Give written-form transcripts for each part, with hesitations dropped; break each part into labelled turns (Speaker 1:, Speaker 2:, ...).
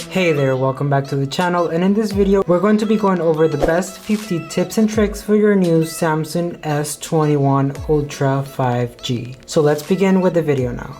Speaker 1: Hey there, welcome back to the channel, and in this video we're going to be going over the best 50 tips and tricks for your new Samsung S21 Ultra 5G. So let's begin with the video now.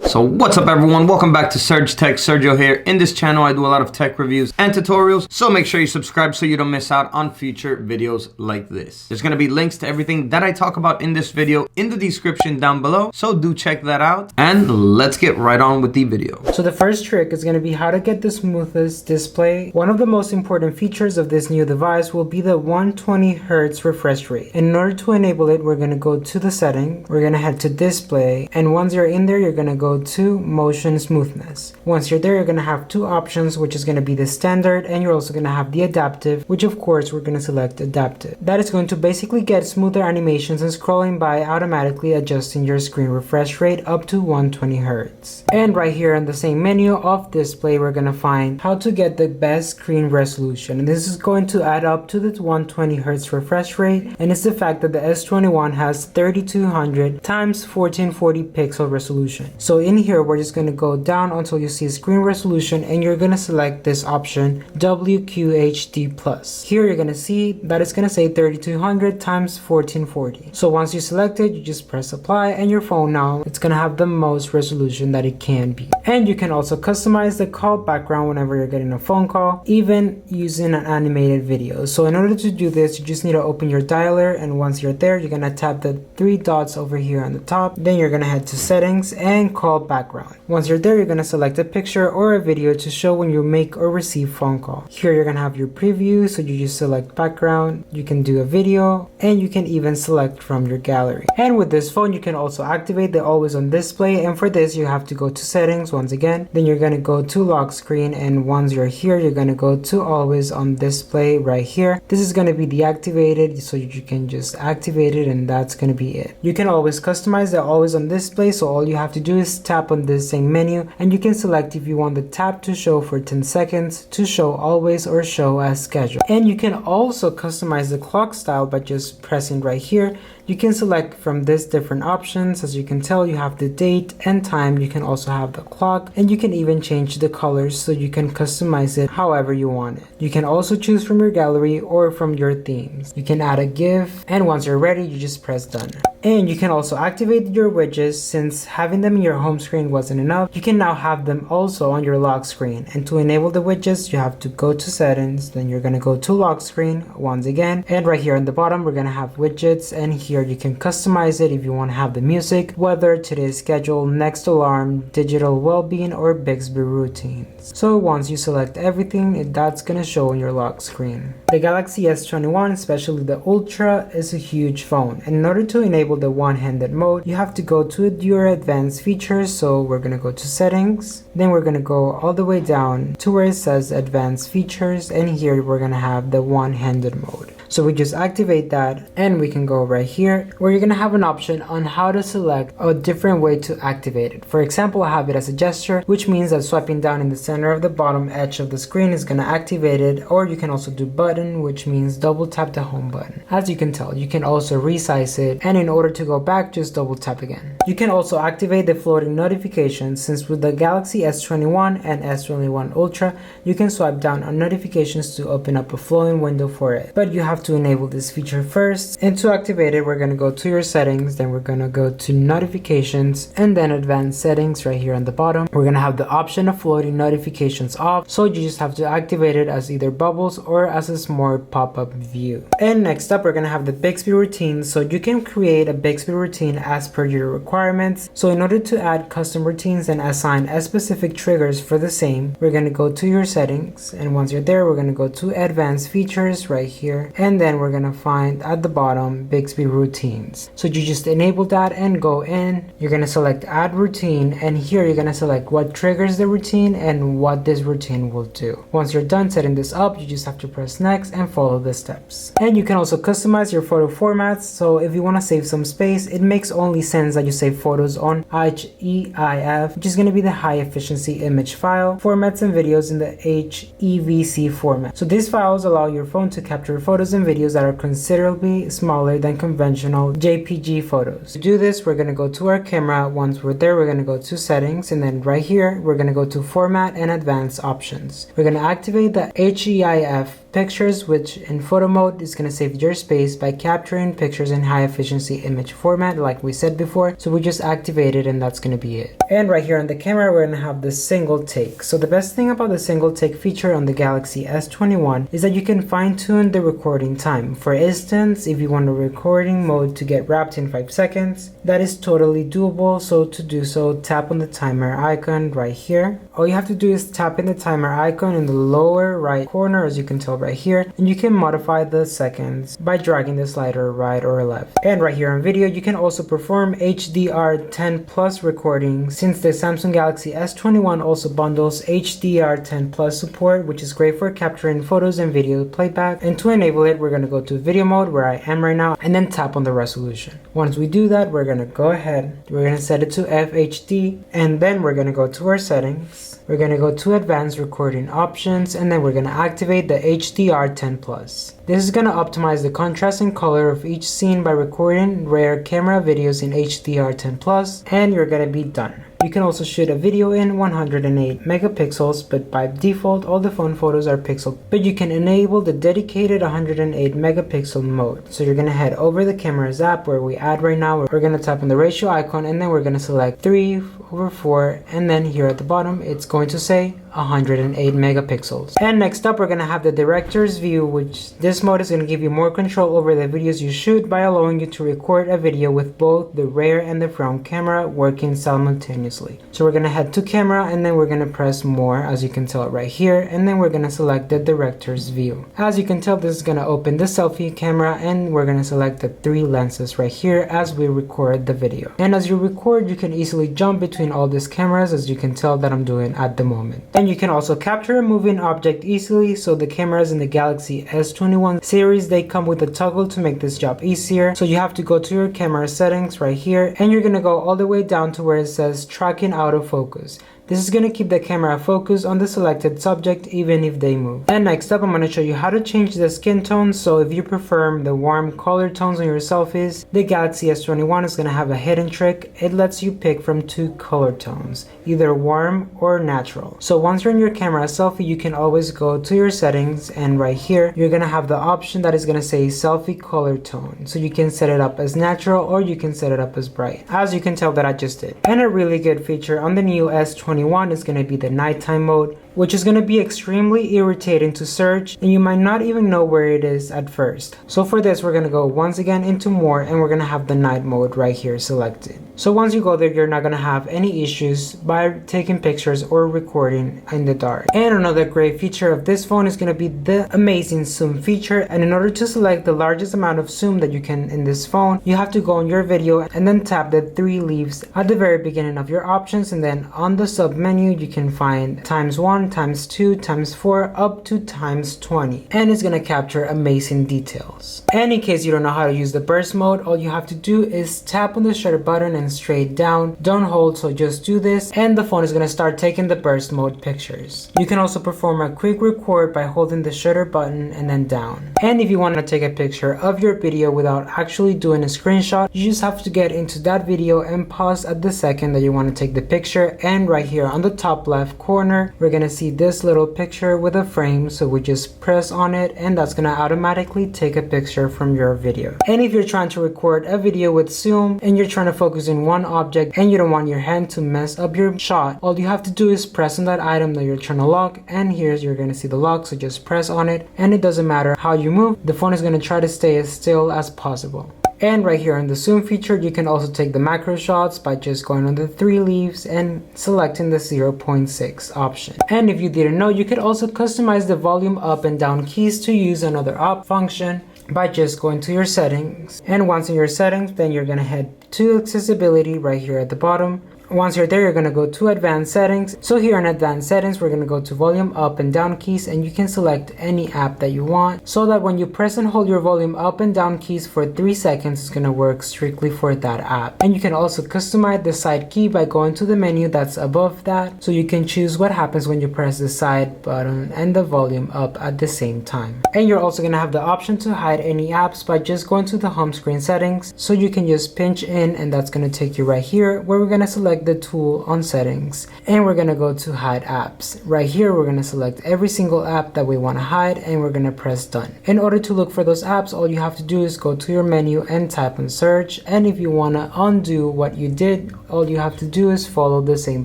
Speaker 2: So what's up everyone, welcome back to Serg-Tech, Sergio here. In this channel I do a lot of tech reviews and tutorials, so make sure you subscribe so you don't miss out on future videos like this. There's going to be links to everything that I talk about in this video in the description down below, so do check that out, and let's get right on with the video.
Speaker 1: So the first trick is going to be how to get the smoothest display. One of the most important features of this new device will be the 120Hz refresh rate. And in order to enable it, we're going to go to the setting, we're going to head to display, and once you're in there, you're going to go to motion smoothness. Once you're there, you're going to have two options, which is going to be the standard, and you're also going to have the adaptive, which of course we're going to select adaptive. That is going to basically get smoother animations and scrolling by automatically adjusting your screen refresh rate up to 120 Hz. And right here in the same menu of display, we're going to find how to get the best screen resolution, and this is going to add up to the 120 Hz refresh rate, and it's the fact that the S21 has 3200 times 1440 pixel resolution. So in here we're just going to go down until you see screen resolution, and you're going to select this option WQHD plus. Here you're going to see that it's going to say 3200 times 1440. So once you select it, you just press apply, and your phone now it's going to have the most resolution that it can be. And you can also customize the call background whenever you're getting a phone call, even using an animated video. So in order to do this, you just need to open your dialer, and once you're there, you're going to tap the three dots over here on the top. Then you're going to head to settings and call background. Once you're there, you're going to select a picture or a video to show when you make or receive phone call. Here you're going to have your preview, so you just select background, you can do a video, and you can even select from your gallery. And with this phone you can also activate the always on display, and for this you have to go to settings once again, then you're going to go to lock screen, and once you're here you're going to go to always on display right here. This is going to be deactivated, so you can just activate it, and that's going to be it. You can always customize the always on display, so all you have to do is tap on this same menu, and you can select if you want the tap to show for 10 seconds, to show always, or show as scheduled. And you can also customize the clock style by just pressing right here. You can select from this different options. As you can tell, you have the date and time, you can also have the clock, and you can even change the colors, so you can customize it however you want it. You can also choose from your gallery or from your themes. You can add a GIF, and once you're ready, you just press done. And you can also activate your widgets. Since having them in your home screen wasn't enough, you can now have them also on your lock screen. And to enable the widgets, you have to go to settings, then you're going to go to lock screen once again, and right here on the bottom we're going to have widgets, and here you can customize it if you want to have the music, weather, today's schedule, next alarm, digital well-being, or Bixby Routine. So once you select everything, that's going to show on your lock screen. The Galaxy S21, especially the Ultra, is a huge phone, and in order to enable the one-handed mode, you have to go to your advanced features. So we're going to go to settings, then we're going to go all the way down to where it says advanced features, and here we're going to have the one-handed mode. So we just activate that, and we can go right here where you're going to have an option on how to select a different way to activate it. For example, I have it as a gesture, which means that swiping down in the center of the bottom edge of the screen is going to activate it, or you can also do button, which means double tap the home button. As you can tell, you can also resize it, and in order to go back, just double tap again. You can also activate the floating notifications, since with the Galaxy S21 and S21 Ultra, you can swipe down on notifications to open up a floating window for it. But you have to enable this feature first, and to activate it, we're going to go to your settings, then we're going to go to notifications, and then advanced settings right here on the bottom. We're going to have the option of floating notifications off, so you just have to activate it as either bubbles or as a small pop-up view. And next up, we're going to have the Bixby Routine, so you can create a Bixby routine as per your requirements. So in order to add custom routines and assign a specific triggers for the same, we're going to go to your settings, and once you're there, we're going to go to advanced features right here, and and then we're gonna find at the bottom Bixby Routines. So you just enable that and go in. You're gonna select Add Routine, and here you're gonna select what triggers the routine and what this routine will do. Once you're done setting this up, you just have to press next and follow the steps. And you can also customize your photo formats. So if you want to save some space, it makes only sense that you save photos on HEIF, which is going to be the high efficiency image file, formats and videos in the HEVC format. So these files allow your phone to capture photos and videos that are considerably smaller than conventional JPG photos. To do this, we're going to go to our camera. Once we're there, we're going to go to settings, and then right here we're going to go to format and advanced options. We're going to activate the HEIF pictures, which in photo mode is going to save your space by capturing pictures in high efficiency image format like we said before. So we just activate it and that's going to be it. And right here on the camera we're going to have the single take. So the best thing about the single take feature on the Galaxy S21 is that you can fine tune the recording time. For instance, if you want a recording mode to get wrapped in 5 seconds, that is totally doable. So to do so, tap on the timer icon right here. All you have to do is tap in the timer icon in the lower right corner, as you can tell right here, and you can modify the seconds by dragging the slider right or left. And right here on video, you can also perform HDR10 Plus recording, since the Samsung Galaxy S21 also bundles HDR10 Plus support, which is great for capturing photos and video playback. And to enable it, we're going to go to video mode where I am right now, and then tap on the resolution. Once we do that, we're going to go ahead, we're going to set it to FHD, and then we're going to go to our settings. We're going to go to advanced recording options, and then we're going to activate the HDR10 Plus. This is going to optimize the contrast and color of each scene by recording rare camera videos in HDR10 Plus, and you're going to be done. You can also shoot a video in 108 megapixels, but by default all the phone photos are pixel. But you can enable the dedicated 108 megapixel mode. So you're going to head over the cameras app where we add right now. We're going to tap on the ratio icon, and then we're going to select 3/4, and then here at the bottom it's going to say 108 megapixels. And next up we're going to have the director's view, which this mode is going to give you more control over the videos you shoot by allowing you to record a video with both the rear and the front camera working simultaneously. So we're going to head to camera, and then we're going to press more, as you can tell right here, and then we're going to select the director's view. As you can tell, this is going to open the selfie camera, and we're going to select the 3 lenses right here as we record the video. And as you record, you can easily jump between all these cameras, as you can tell that I'm doing at the moment. And you can also capture a moving object easily. So the cameras in the Galaxy S21 series, they come with a toggle to make this job easier. So you have to go to your camera settings right here, and you're going to go all the way down to where it says tracking autofocus. This is going to keep the camera focused on the selected subject even if they move. And next up, I'm going to show you how to change the skin tone. So if you prefer the warm color tones on your selfies, the Galaxy S21 is going to have a hidden trick. It lets you pick from 2 color tones, either warm or natural. So once you're in your camera selfie, you can always go to your settings, and right here you're going to have the option that is going to say selfie color tone. So you can set it up as natural or you can set it up as bright, as you can tell that I just did. And a really good feature on the new S21 is going to be the nighttime mode, which is going to be extremely irritating to search, and you might not even know where it is at first. So for this, we're going to go once again into more, and we're going to have the night mode right here selected. So once you go there, you're not going to have any issues by taking pictures or recording in the dark. And another great feature of this phone is going to be the amazing zoom feature. And in order to select the largest amount of zoom that you can in this phone, you have to go on your video and then tap the 3 leaves at the very beginning of your options, and then on the sub menu you can find ×1, ×2, ×4, up to ×20, and it's going to capture amazing details. And in case you don't know how to use the burst mode, all you have to do is tap on the shutter button and straight down. Don't hold, so just do this, and the phone is going to start taking the burst mode pictures. You can also perform a quick record by holding the shutter button and then down. And if you want to take a picture of your video without actually doing a screenshot, you just have to get into that video and pause at the second that you want to take the picture. And right here on the top left corner, we're going to see this little picture with a frame, so we just press on it and that's going to automatically take a picture from your video. And if you're trying to record a video with zoom and you're trying to focus in one object and you don't want your hand to mess up your shot, all you have to do is press on that item that you're trying to lock, and here you're going to see the lock, so just press on it, and it doesn't matter how you move, the phone is going to try to stay as still as possible. And right here on the zoom feature, you can also take the macro shots by just going on the 3 leaves and selecting the 0.6 option. And if you didn't know, you could also customize the volume up and down keys to use another up function. by just going to your settings. And once in your settings, then you're gonna head to accessibility right here at the bottom. Once you're there, you're going to go to advanced settings. So here in advanced settings, we're going to go to volume up and down keys, and you can select any app that you want, so that when you press and hold your volume up and down keys for 3 seconds, it's going to work strictly for that app. And you can also customize the side key by going to the menu that's above that, so you can choose what happens when you press the side button and the volume up at the same time. And you're also going to have the option to hide any apps by just going to the home screen settings, so you can just pinch in, and that's going to take you right here where we're going to select the tool on settings, and we're going to go to hide apps. Right here, we're going to select every single app that we want to hide, and we're going to press done. In order to look for those apps, all you have to do is go to your menu and type in search, and if you want to undo what you did, all you have to do is follow the same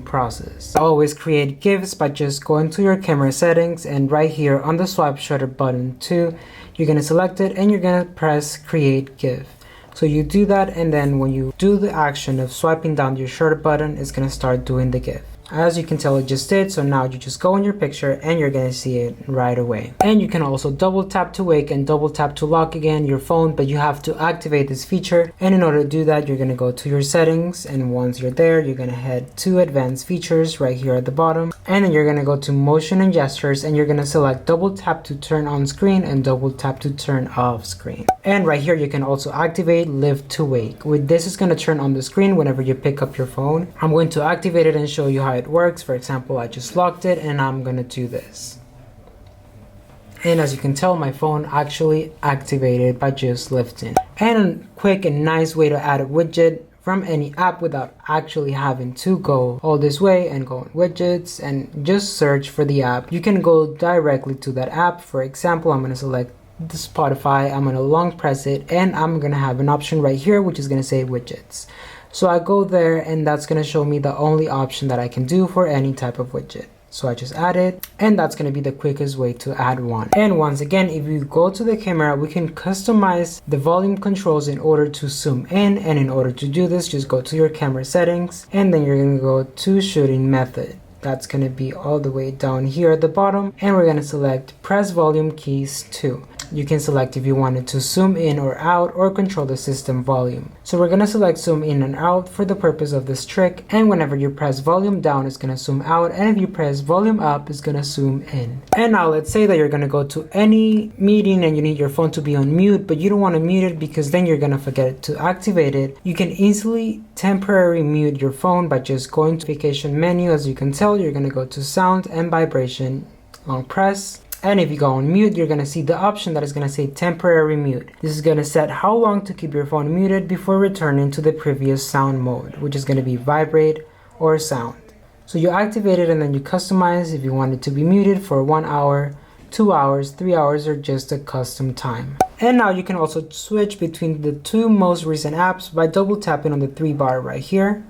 Speaker 1: process. Always create GIFs by just going to your camera settings, and right here on the swipe shutter button too, you're going to select it and you're going to press create GIF. So you do that, and then when you do the action of swiping down your shutter button, it's going to start doing the GIF. As you can tell, it just did. So now you just go in your picture and you're going to see it right away. And you can also double tap to wake and double tap to lock again your phone, but you have to activate this feature. And in order to do that, you're going to go to your settings, and once you're there, you're going to head to advanced features right here at the bottom, and then you're going to go to motion and gestures, and you're going to select double tap to turn on screen and double tap to turn off screen. And right here, you can also activate lift to wake. With this, is going to turn on the screen whenever you pick up your phone. I'm going to activate it and show you how it works. For example, I just locked it and I'm gonna do this, and as you can tell, my phone actually activated by just lifting. And a quick and nice way to add a widget from any app without actually having to go all this way and go in widgets and just search for the app. You can go directly to that app. For example, I'm gonna select the Spotify, I'm gonna long press it, and I'm gonna have an option right here which is gonna say widgets. So I go there, and that's going to show me the only option that I can do for any type of widget. So I just add it, and that's going to be the quickest way to add one. And once again, if you go to the camera, we can customize the volume controls in order to zoom in. And in order to do this, just go to your camera settings, and then you're going to go to shooting method. That's going to be all the way down here at the bottom, and we're going to select press volume keys 2. You can select if you wanted to zoom in or out or control the system volume. So we're going to select zoom in and out for the purpose of this trick, and whenever you press volume down, it's going to zoom out, and if you press volume up, it's going to zoom in. And now let's say that you're going to go to any meeting and you need your phone to be on mute, but you don't want to mute it because then you're going to forget to activate it. You can easily temporarily mute your phone by just going to the notification menu. As you can tell, you're going to go to sound and vibration, long press. And if you go on mute, you're going to see the option that is going to say temporary mute. This is going to set how long to keep your phone muted before returning to the previous sound mode, which is going to be vibrate or sound. So you activate it, and then you customize if you want it to be muted for 1 hour, 2 hours, 3 hours, or just a custom time. And now you can also switch between the two most recent apps by double tapping on the 3 bar right here.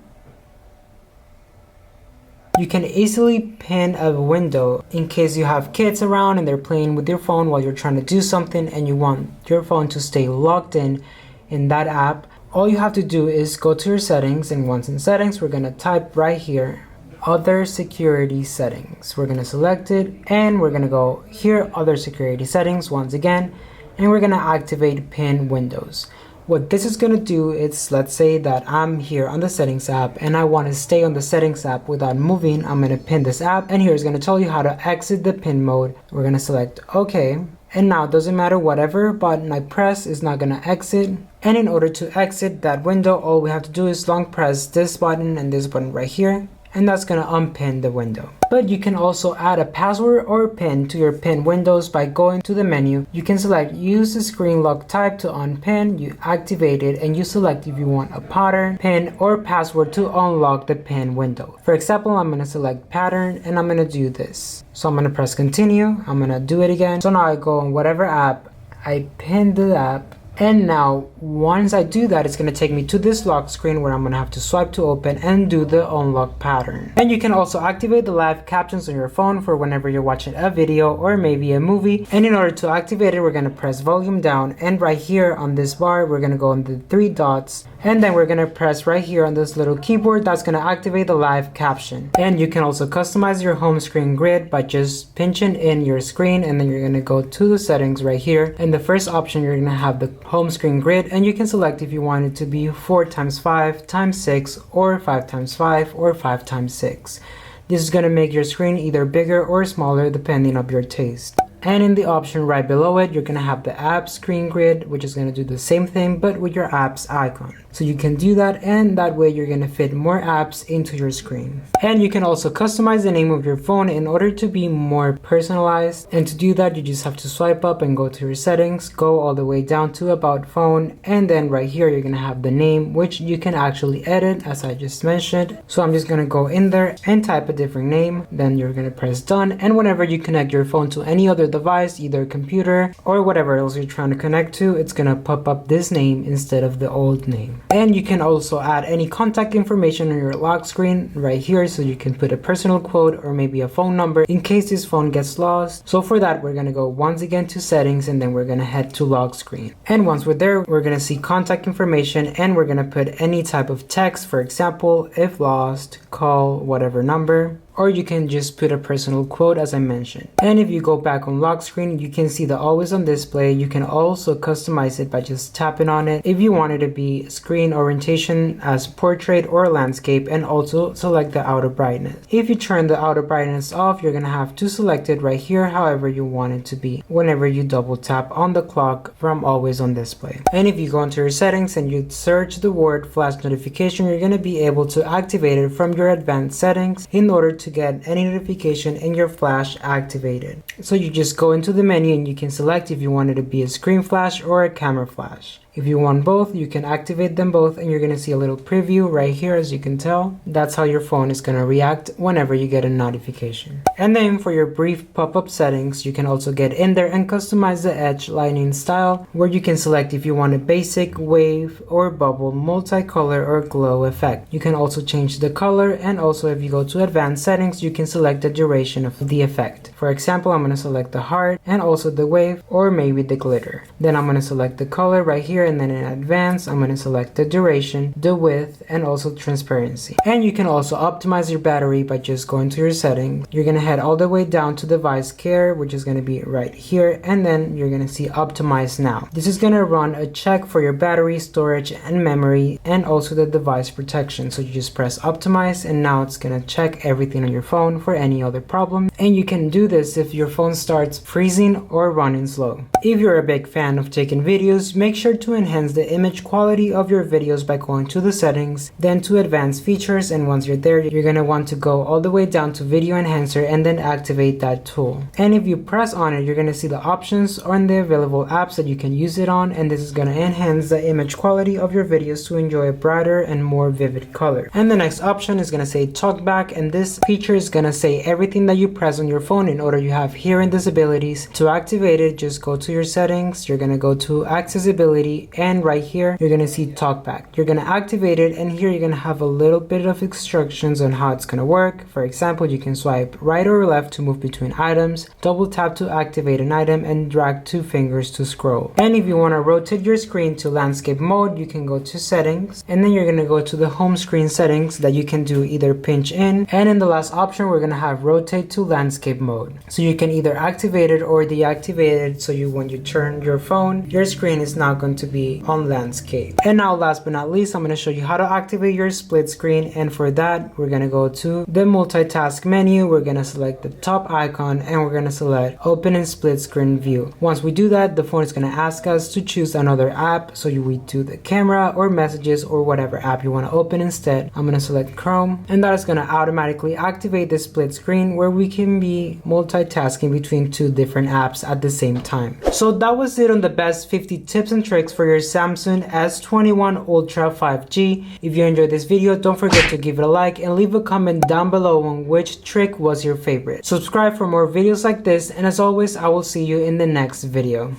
Speaker 1: You can easily pin a window in case you have kids around and they're playing with your phone while you're trying to do something and you want your phone to stay locked in that app. All you have to do is go to your settings, and once in settings, we're going to type right here other security settings. We're going to select it, and we're going to go here, other security settings once again, and we're going to activate pin windows. What this is going to do is, let's say that I'm here on the settings app and I want to stay on the settings app without moving. I'm going to pin this app, and here it's going to tell you how to exit the pin mode. We're going to select OK, and now it doesn't matter whatever button I press is not going to exit. And in order to exit that window, all we have to do is long press this button and this button right here, and that's going to unpin the window. But you can also add a password or pin to your pin windows by going to the menu. You can select use the screen lock type to unpin, you activate it, and you select if you want a pattern, pin, or password to unlock the pin window. For example, I'm going to select pattern, and I'm going to do this. So I'm going to press continue, I'm going to do it again. So now I go on whatever app, I pin the app, And now once I do that, it's going to take me to this lock screen where I'm going to have to swipe to open and do the unlock pattern. And you can also activate the live captions on your phone for whenever you're watching a video or maybe a movie. And in order to activate it, we're going to press volume down, and right here on this bar we're going to go on the three dots, and then we're going to press right here on this little keyboard that's going to activate the live caption. And you can also customize your home screen grid by just pinching in your screen, and then you're going to go to the settings right here. And the first option, you're going to have the home screen grid, and you can select if you want it to be 4x5x6 or 5x5 or 5x6. This is going to make your screen either bigger or smaller depending on your taste. And in the option right below it, you're going to have the app screen grid, which is going to do the same thing but with your app's icon. So you can do that, and that way you're going to fit more apps into your screen. And you can also customize the name of your phone in order to be more personalized. And to do that, you just have to swipe up and go to your settings, go all the way down to about phone, and then right here you're going to have the name, which you can actually edit as I just mentioned. So I'm just going to go in there and type a different name, then you're going to press done. And whenever you connect your phone to any other device, either computer or whatever else you're trying to connect to, it's going to pop up this name instead of the old name. And you can also add any contact information on your lock screen right here, so you can put a personal quote or maybe a phone number in case this phone gets lost. So for that, we're going to go once again to settings, and then we're going to head to lock screen. And once we're there, we're going to see contact information, and we're going to put any type of text, for example, if lost, call whatever number. Or you can just put a personal quote as I mentioned. And if you go back on lock screen, you can see the always on display. You can also customize it by just tapping on it if you want it to be screen orientation as portrait or landscape, and also select the auto brightness. If you turn the auto brightness off, you're gonna have to select it right here however you want it to be whenever you double tap on the clock from always on display. And if you go into your settings and you search the word flash notification, you're gonna be able to activate it from your advanced settings in order to get any notification in your flash activated. So you just go into the menu and you can select if you want it to be a screen flash or a camera flash. If you want both, you can activate them both, and you're going to see a little preview right here. As you can tell, that's how your phone is going to react whenever you get a notification. And then for your brief pop-up settings, you can also get in there and customize the edge lighting style, where you can select if you want a basic, wave, or bubble, multicolor, or glow effect. You can also change the color, and also if you go to advanced settings, you can select the duration of the effect. For example, I'm going to select the heart and also the wave, or maybe the glitter. Then I'm going to select the color right here, and then in advanced I'm going to select the duration, the width, and also transparency. And you can also optimize your battery by just going to your settings. You're going to head all the way down to device care, which is going to be right here, and then you're going to see optimize now. This is going to run a check for your battery, storage, and memory, and also the device protection. So you just press optimize, and now it's going to check everything on your phone for any other problem. And you can do this if your phone starts freezing or running slow. If you're a big fan of taking videos, make sure to enhance the image quality of your videos by going to the settings, then to advanced features, and once you're there, you're going to want to go all the way down to video enhancer and then activate that tool. And if you press on it, you're going to see the options on the available apps that you can use it on, and this is going to enhance the image quality of your videos to enjoy a brighter and more vivid color. And the next option is going to say Talkback, and this feature is going to say everything that you press on your phone in order you have hearing disabilities. To activate it, just go to your settings, you're going to go to accessibility, and right here you're going to see Talkback. You're going to activate it, and here you're going to have a little bit of instructions on how it's going to work. For example, you can swipe right or left to move between items, double tap to activate an item, and drag 2 fingers to scroll. And if you want to rotate your screen to landscape mode, you can go to settings, and then you're going to go to the home screen settings that you can do either pinch in, and in the last option we're going to have rotate to landscape mode. So you can either activate it or deactivate it, so when you turn your phone, your screen is now going to be on landscape. And now last but not least, I'm going to show you how to activate your split screen, and for that we're going to go to the multitask menu. We're going to select the top icon, and we're going to select open in split screen view. Once we do that, the phone is going to ask us to choose another app, so we do the camera or messages or whatever app you want to open instead. I'm going to select Chrome, and that is going to automatically activate the split screen where we can be multitasking between 2 different apps at the same time. So that was it on the best 50 tips and tricks for your Samsung S21 Ultra 5G. If you enjoyed this video, don't forget to give it a like and leave a comment down below on which trick was your favorite. Subscribe for more videos like this, and as always, I will see you in the next video.